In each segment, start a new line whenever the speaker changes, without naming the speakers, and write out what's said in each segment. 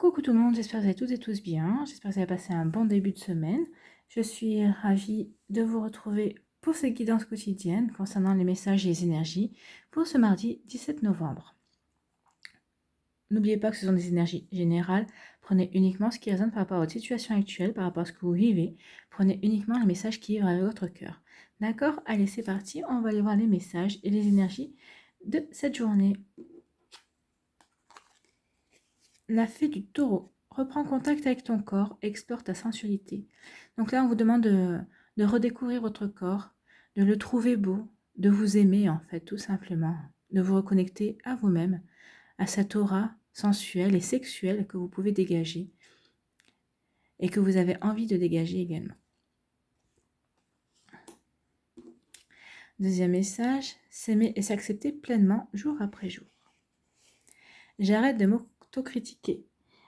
Coucou tout le monde, j'espère que vous allez toutes et tous bien. J'espère que vous avez passé un bon début de semaine. Je suis ravie de vous retrouver pour cette guidance quotidienne concernant les messages et les énergies pour ce mardi 17 novembre. N'oubliez pas que ce sont des énergies générales. Prenez uniquement ce qui résonne par rapport à votre situation actuelle, par rapport à ce que vous vivez. Prenez uniquement les messages qui vibrent avec votre cœur. D'accord? Allez, c'est parti. On va aller voir les messages et les énergies de cette journée. La fée du taureau. Reprends contact avec ton corps, explore ta sensualité. Donc là, on vous demande de redécouvrir votre corps, de le trouver beau, de vous aimer en fait, tout simplement, de vous reconnecter à vous-même, à cette aura sensuelle et sexuelle que vous pouvez dégager et que vous avez envie de dégager également. Deuxième message, s'aimer et s'accepter pleinement jour après jour. J'arrête de m'autocritiquer.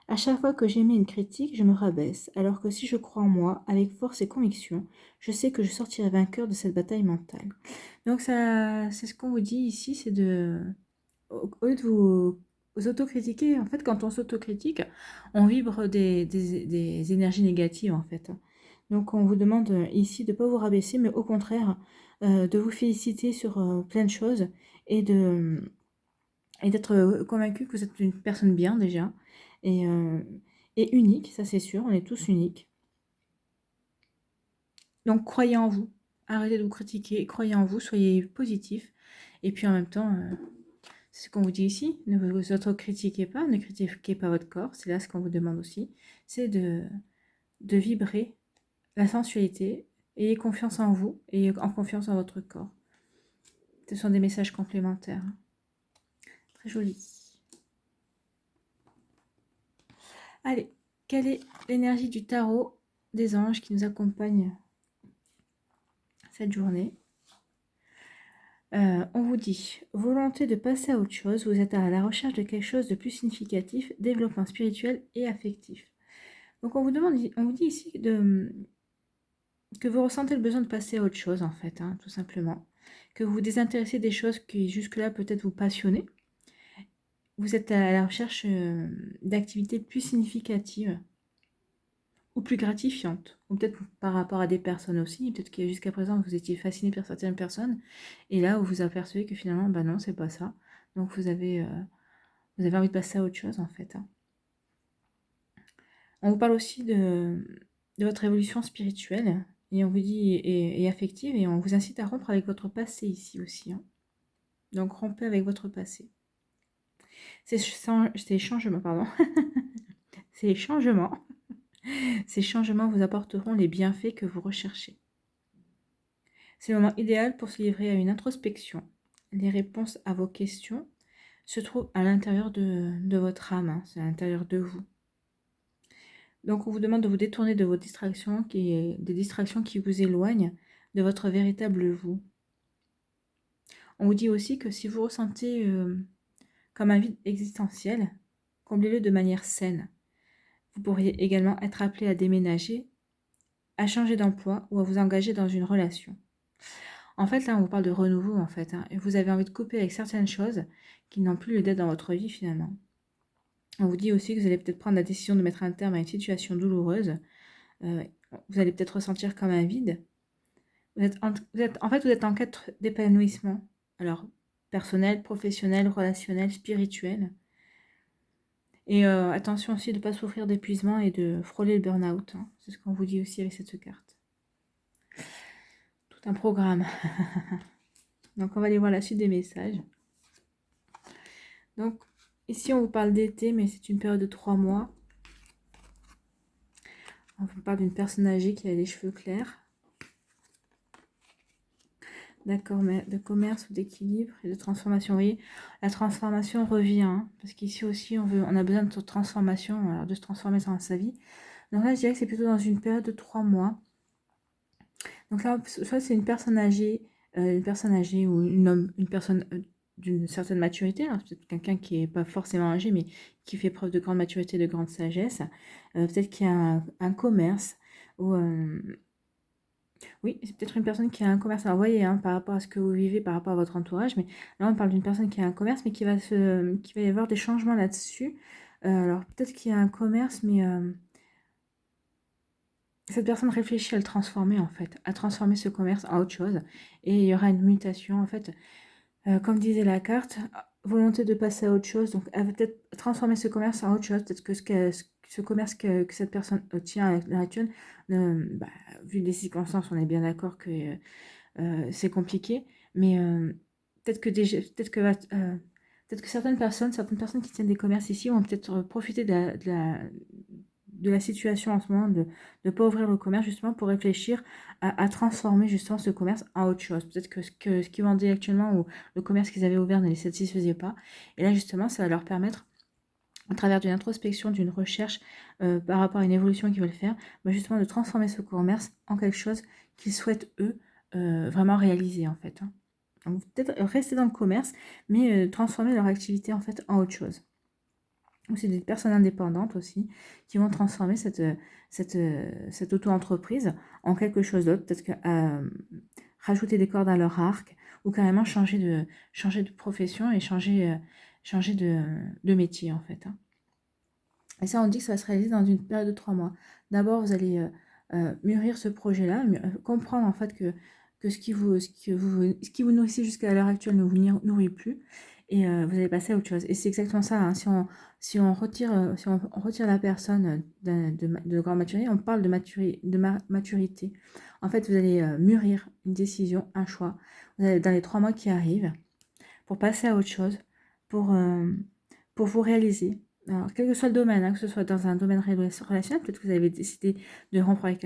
À chaque fois que j'émets une critique, je me rabaisse, alors que si je crois en moi, avec force et conviction, je sais que je sortirai vainqueur de cette bataille mentale. Donc ça, c'est ce qu'on vous dit ici, c'est au lieu de vous autocritiquer, en fait, quand on s'autocritique, on vibre des énergies négatives, en fait. Donc on vous demande ici de ne pas vous rabaisser, mais au contraire, de vous féliciter sur plein de choses et d'être convaincu que vous êtes une personne bien déjà et, euh, et unique, ça c'est sûr, on est tous uniques. Donc croyez en vous, arrêtez de vous critiquer, croyez en vous, soyez positif et puis en même temps, c'est ce qu'on vous dit ici, ne vous auto-critiquez pas, ne critiquez pas votre corps, c'est là ce qu'on vous demande aussi, c'est de vibrer la sensualité, ayez confiance en vous et en confiance en votre corps. Ce sont des messages complémentaires. Très joli. Allez, quelle est l'énergie du tarot des anges qui nous accompagne cette journée? On vous dit, volonté de passer à autre chose, vous êtes à la recherche de quelque chose de plus significatif, développement spirituel et affectif. Donc on vous dit ici que vous ressentez le besoin de passer à autre chose en fait, tout simplement. Que vous vous désintéressez des choses qui jusque-là peut-être vous passionnaient. Vous êtes à la recherche d'activités plus significatives ou plus gratifiantes, ou peut-être par rapport à des personnes aussi, peut-être que jusqu'à présent vous étiez fasciné par certaines personnes, et là vous vous apercevez que finalement, bah non, c'est pas ça. Donc vous avez envie de passer à autre chose en fait. On vous parle aussi de votre évolution spirituelle, et on vous dit, et affective, et on vous incite à rompre avec votre passé ici aussi. Donc rompez avec votre passé. Ces changements, pardon. Ces changements vous apporteront les bienfaits que vous recherchez. C'est le moment idéal pour se livrer à une introspection. Les réponses à vos questions se trouvent à l'intérieur de votre âme, c'est à l'intérieur de vous. Donc on vous demande de vous détourner de vos distractions, des distractions qui vous éloignent de votre véritable vous. On vous dit aussi que si vous ressentez comme un vide existentiel, comblez-le de manière saine. Vous pourriez également être appelé à déménager, à changer d'emploi ou à vous engager dans une relation. En fait, là, on vous parle de renouveau, en fait. Et vous avez envie de couper avec certaines choses qui n'ont plus lieu d'être dans votre vie, finalement. On vous dit aussi que vous allez peut-être prendre la décision de mettre un terme à une situation douloureuse. Vous allez peut-être ressentir comme un vide. Vous êtes en quête d'épanouissement. Alors, personnel, professionnel, relationnel, spirituel. Et attention aussi de ne pas souffrir d'épuisement et de frôler le burn-out. C'est ce qu'on vous dit aussi avec cette carte. Tout un programme. Donc, on va aller voir la suite des messages. Donc, ici, on vous parle d'été, mais c'est une période de 3 mois. On vous parle d'une personne âgée qui a les cheveux clairs. D'accord, mais de commerce ou d'équilibre et de transformation. Vous voyez, la transformation revient, parce qu'ici aussi, on a besoin de transformation, alors de se transformer dans sa vie. Donc là, je dirais que c'est plutôt dans une période de 3 mois. Donc là, soit c'est une personne âgée ou une personne d'une certaine maturité, hein, peut-être quelqu'un qui n'est pas forcément âgé, mais qui fait preuve de grande maturité, de grande sagesse. Peut-être qu'il y a un commerce ou... oui, c'est peut-être une personne qui a un commerce. Alors, vous voyez, par rapport à ce que vous vivez, par rapport à votre entourage, mais là, on parle d'une personne qui a un commerce, mais qui va y avoir des changements là-dessus. Alors peut-être qu'il y a un commerce, mais cette personne réfléchit à le transformer en fait, à transformer ce commerce en autre chose. Et il y aura une mutation en fait. Comme disait la carte, volonté de passer à autre chose. Donc elle va peut-être transformer ce commerce en autre chose. Peut-être que ce commerce que cette personne tient à l'heure actuelle, bah, vu les circonstances, on est bien d'accord que c'est compliqué. Mais peut-être que peut-être que certaines personnes qui tiennent des commerces ici vont peut-être profiter de la situation en ce moment, de ne pas ouvrir le commerce justement pour réfléchir à transformer justement ce commerce en autre chose. Peut-être que ce qu'ils vendaient actuellement ou le commerce qu'ils avaient ouvert ne les satisfaisait pas. Et là justement, ça va leur permettre, à travers d'une introspection, d'une recherche par rapport à une évolution qu'ils veulent faire, bah, justement de transformer ce commerce en quelque chose qu'ils souhaitent eux vraiment réaliser en fait. Hein. Donc peut-être rester dans le commerce, mais transformer leur activité en fait en autre chose. Ou c'est des personnes indépendantes aussi qui vont transformer cette auto-entreprise en quelque chose d'autre, peut-être que rajouter des cordes à leur arc ou carrément changer de profession et changer de métier en fait. Hein. Et ça, on dit que ça va se réaliser dans une période de 3 mois. D'abord, vous allez mûrir ce projet-là, comprendre en fait que ce qui vous nourrissait jusqu'à l'heure actuelle ne vous nourrit plus, et vous allez passer à autre chose. Et c'est exactement ça. Hein. Si on retire la personne de grande maturité, on parle de maturité. En fait, vous allez mûrir une décision, un choix. Vous allez, dans les 3 mois qui arrivent, pour passer à autre chose, pour, euh, pour vous réaliser. Alors, quel que soit le domaine, hein, que ce soit dans un domaine relationnel, peut-être que vous avez décidé de rompre avec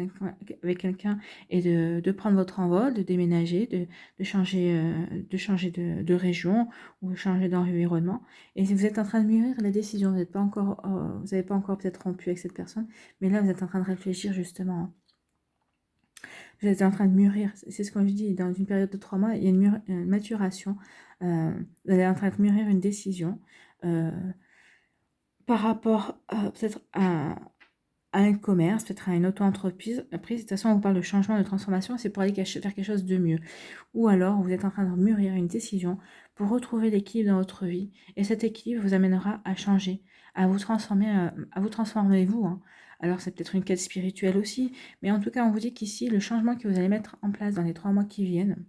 quelqu'un et de prendre votre envol, de déménager, de changer de région ou de changer d'environnement. Et si vous êtes en train de mûrir la décision, vous n'avez pas encore peut-être rompu avec cette personne, mais là, vous êtes en train de réfléchir justement. Hein. Vous êtes en train de mûrir, c'est ce que je dis, dans une période de 3 mois, il y a une maturation. Vous êtes en train de mûrir une décision euh, par rapport peut-être à un commerce, peut-être à une auto-entreprise. Après, de toute façon, on vous parle de changement, de transformation, c'est pour aller faire quelque chose de mieux. Ou alors, vous êtes en train de mûrir une décision pour retrouver l'équilibre dans votre vie. Et cet équilibre vous amènera à changer, à vous transformer vous. Hein. Alors, c'est peut-être une quête spirituelle aussi. Mais en tout cas, on vous dit qu'ici, le changement que vous allez mettre en place dans les 3 mois qui viennent,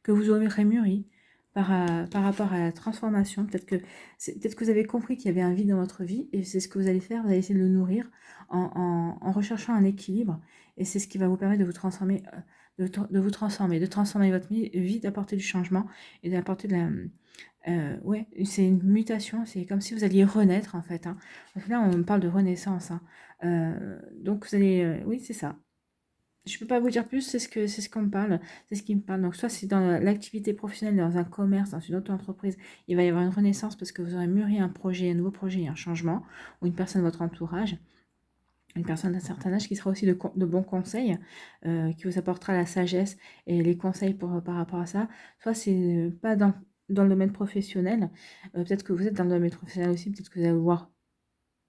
que vous aurez mûri par rapport à la transformation. Peut-être que vous avez compris qu'il y avait un vide dans votre vie et c'est ce que vous allez faire. Vous allez essayer de le nourrir en recherchant un équilibre et c'est ce qui va vous permettre de vous transformer, de transformer votre vie, d'apporter du changement et d'apporter de la... ouais, c'est une mutation, c'est comme si vous alliez renaître en fait. Hein. Parce que là, on parle de renaissance. Hein. Donc vous allez... oui, c'est ça. Je peux pas vous dire plus, c'est ce qu'on me parle, c'est ce qui me parle. Donc soit c'est dans l'activité professionnelle, dans un commerce, dans une auto-entreprise, il va y avoir une renaissance parce que vous aurez mûri un projet, un nouveau projet, un changement, ou une personne de votre entourage, une personne d'un certain âge qui sera aussi de bons conseils, qui vous apportera la sagesse et les conseils par rapport à ça. Soit c'est pas dans le domaine professionnel, peut-être que vous êtes dans le domaine professionnel aussi, peut-être que vous allez voir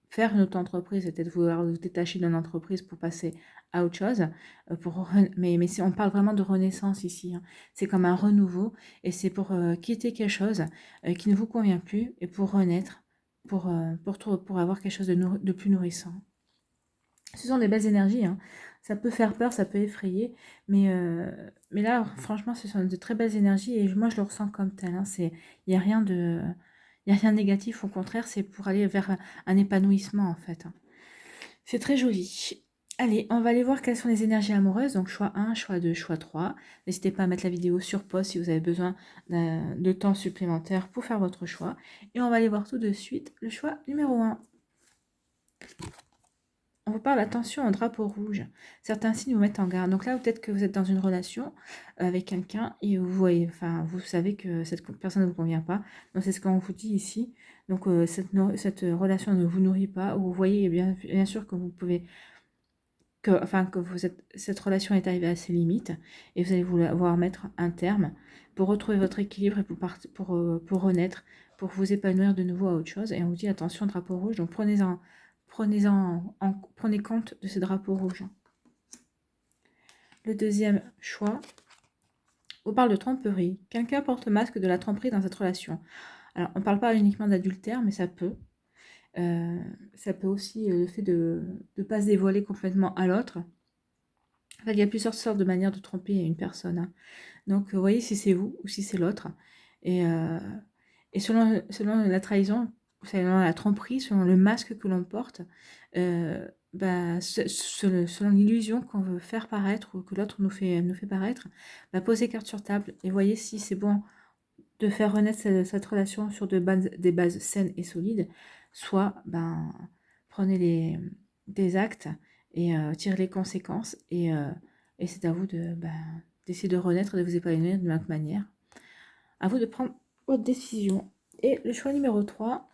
faire une auto-entreprise, peut-être vouloir vous détacher d'une entreprise pour passer à autre chose. Mais on parle vraiment de renaissance ici. Hein. C'est comme un renouveau et c'est pour quitter quelque chose qui ne vous convient plus et pour renaître, pour avoir quelque chose de plus nourrissant. Ce sont des belles énergies. Hein. Ça peut faire peur, ça peut effrayer, mais là, franchement, ce sont de très belles énergies et moi, je le ressens comme tel. Hein. Il n'y a rien de... Il n'y a rien de négatif, au contraire, c'est pour aller vers un épanouissement en fait. Hein. C'est très joli. Allez, on va aller voir quelles sont les énergies amoureuses. Donc choix 1, choix 2, choix 3. N'hésitez pas à mettre la vidéo sur pause si vous avez besoin de temps supplémentaire pour faire votre choix. Et on va aller voir tout de suite le choix numéro 1. On vous parle attention au drapeau rouge. Certains signes vous mettent en garde. Donc là, peut-être que vous êtes dans une relation avec quelqu'un et vous savez que cette personne ne vous convient pas. Donc c'est ce qu'on vous dit ici. Donc cette relation ne vous nourrit pas. Ou vous voyez bien sûr que vous pouvez cette relation est arrivée à ses limites et vous allez vouloir mettre un terme pour retrouver votre équilibre et pour renaître, pour vous épanouir de nouveau à autre chose. Et on vous dit attention, drapeau rouge, donc prenez compte de ce drapeau rouge. Le deuxième choix, on parle de tromperie. Quelqu'un porte le masque de la tromperie dans cette relation. Alors, on ne parle pas uniquement d'adultère, mais ça peut. Ça peut aussi, le fait de ne pas se dévoiler complètement à l'autre. En fait, il y a plusieurs sortes de manières de tromper une personne, hein. Donc, vous voyez si c'est vous ou si c'est l'autre. Et, selon la trahison, selon la tromperie, selon le masque que l'on porte, bah, selon l'illusion qu'on veut faire paraître ou que l'autre nous fait paraître, bah, posez carte sur table et voyez si c'est bon de faire renaître cette relation sur des bases saines et solides, soit ben, prenez des actes et tirez les conséquences et c'est à vous d'essayer de renaître, de vous épanouir de notre manière. À vous de prendre votre décision. Et le choix numéro 3,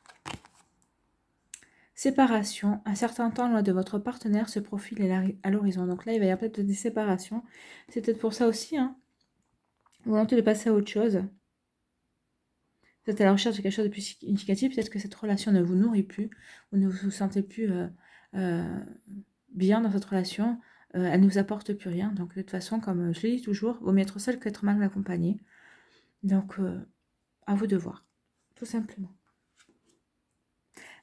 séparation. Un certain temps loin de votre partenaire se profile à l'horizon. Donc là, il va y avoir peut-être des séparations. C'est peut-être pour ça aussi, hein. Volonté de passer à autre chose. Vous êtes à la recherche de quelque chose de plus significatif. Peut-être que cette relation ne vous nourrit plus. Vous ne vous sentez plus bien dans cette relation. Elle ne vous apporte plus rien. Donc de toute façon, comme je le dis toujours, vaut mieux être seul qu'être mal accompagné. Donc à vous de voir, tout simplement.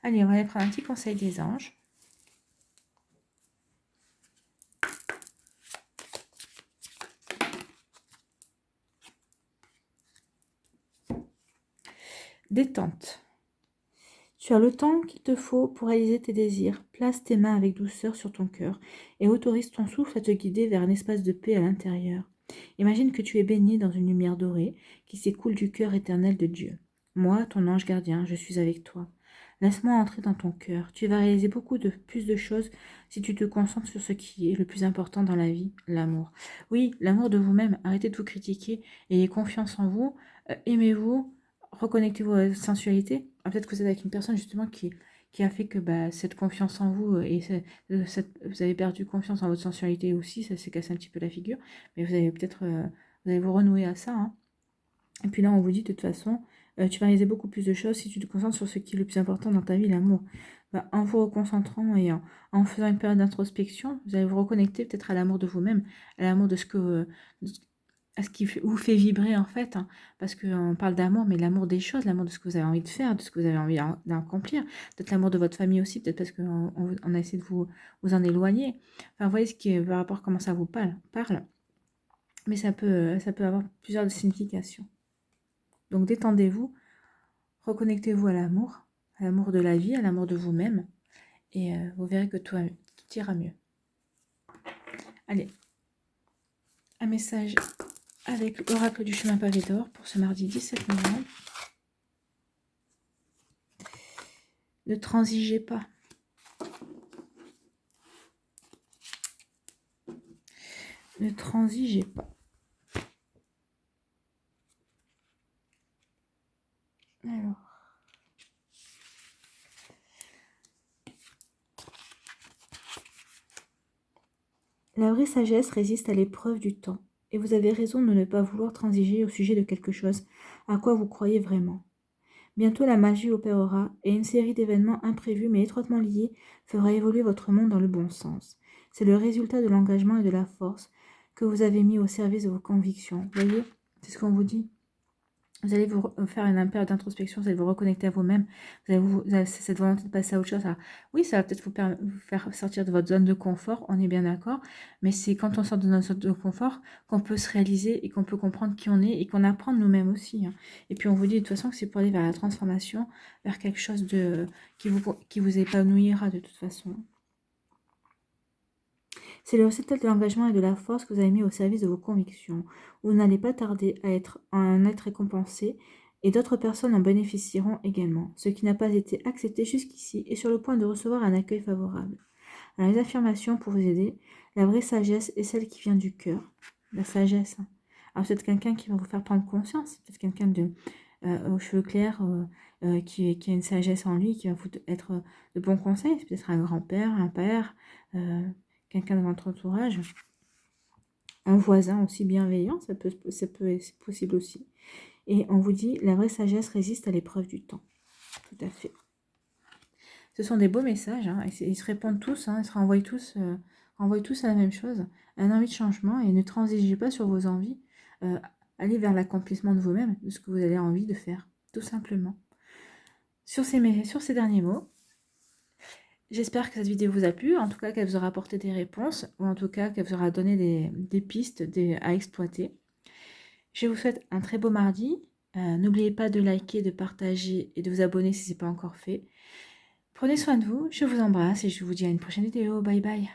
Allez, on va aller prendre un petit conseil des anges. Détente. Tu as le temps qu'il te faut pour réaliser tes désirs. Place tes mains avec douceur sur ton cœur et autorise ton souffle à te guider vers un espace de paix à l'intérieur. Imagine que tu es baigné dans une lumière dorée qui s'écoule du cœur éternel de Dieu. Moi, ton ange gardien, je suis avec toi. Laisse-moi entrer dans ton cœur. Tu vas réaliser plus de choses si tu te concentres sur ce qui est le plus important dans la vie, l'amour. Oui, l'amour de vous-même. Arrêtez de vous critiquer. Ayez confiance en vous. Aimez-vous. Reconnectez-vous à votre sensualité. Peut-être que vous êtes avec une personne justement qui a fait que cette confiance en vous vous avez perdu confiance en votre sensualité aussi. Ça s'est cassé un petit peu la figure. Mais vous allez peut-être vous allez vous renouer à ça, hein. Et puis là, on vous dit de toute façon, tu vas réaliser beaucoup plus de choses si tu te concentres sur ce qui est le plus important dans ta vie, l'amour. En vous reconcentrant et en faisant une période d'introspection, vous allez vous reconnecter peut-être à l'amour de vous-même, à l'amour de ce que, à ce qui vous fait vibrer en fait, hein. Parce qu'on parle d'amour, mais l'amour des choses, l'amour de ce que vous avez envie de faire, de ce que vous avez envie d'accomplir. Peut-être l'amour de votre famille aussi, peut-être parce qu'on a essayé de vous en éloigner. Enfin, vous voyez ce qui est par rapport à comment ça vous parle. Mais ça peut avoir plusieurs significations. Donc détendez-vous, reconnectez-vous à l'amour de la vie, à l'amour de vous-même, et vous verrez que tout ira mieux. Allez, un message avec l'oracle du chemin pavé d'or pour ce mardi 17 novembre. Ne transigez pas. Ne transigez pas. Alors. La vraie sagesse résiste à l'épreuve du temps, et vous avez raison de ne pas vouloir transiger au sujet de quelque chose à quoi vous croyez vraiment. Bientôt la magie opérera, et une série d'événements imprévus mais étroitement liés fera évoluer votre monde dans le bon sens. C'est le résultat de l'engagement et de la force que vous avez mis au service de vos convictions. Vous voyez, c'est ce qu'on vous dit. Vous allez vous faire une période d'introspection, vous allez vous reconnecter à vous-même, vous avez cette volonté de passer à autre chose. Alors, oui, ça va peut-être vous faire sortir de votre zone de confort, on est bien d'accord, mais c'est quand on sort de notre zone de confort qu'on peut se réaliser et qu'on peut comprendre qui on est et qu'on apprend de nous-mêmes aussi, hein. Et puis on vous dit de toute façon que c'est pour aller vers la transformation, vers quelque chose qui vous épanouira de toute façon. C'est le résultat de l'engagement et de la force que vous avez mis au service de vos convictions. Vous n'allez pas tarder à en être récompensé et d'autres personnes en bénéficieront également. Ce qui n'a pas été accepté jusqu'ici est sur le point de recevoir un accueil favorable. Alors les affirmations pour vous aider, la vraie sagesse est celle qui vient du cœur. La sagesse, hein. Alors peut-être quelqu'un qui va vous faire prendre conscience, peut-être quelqu'un aux cheveux clairs qui a une sagesse en lui, qui va vous être de bons conseils, c'est peut-être un grand-père, un père, quelqu'un de votre entourage, un voisin aussi bienveillant, c'est possible aussi. Et on vous dit, la vraie sagesse résiste à l'épreuve du temps. Tout à fait. Ce sont des beaux messages, hein, et ils se répondent tous, hein, ils se renvoient tous à la même chose, un envie de changement, et ne transigez pas sur vos envies. Allez vers l'accomplissement de vous-même, de ce que vous avez envie de faire, tout simplement. Sur ces derniers mots, J'espère que cette vidéo vous a plu, en tout cas qu'elle vous aura apporté des réponses, ou en tout cas qu'elle vous aura donné des pistes à exploiter. Je vous souhaite un très beau mardi. N'oubliez pas de liker, de partager et de vous abonner si ce n'est pas encore fait. Prenez soin de vous, je vous embrasse et je vous dis à une prochaine vidéo. Bye bye.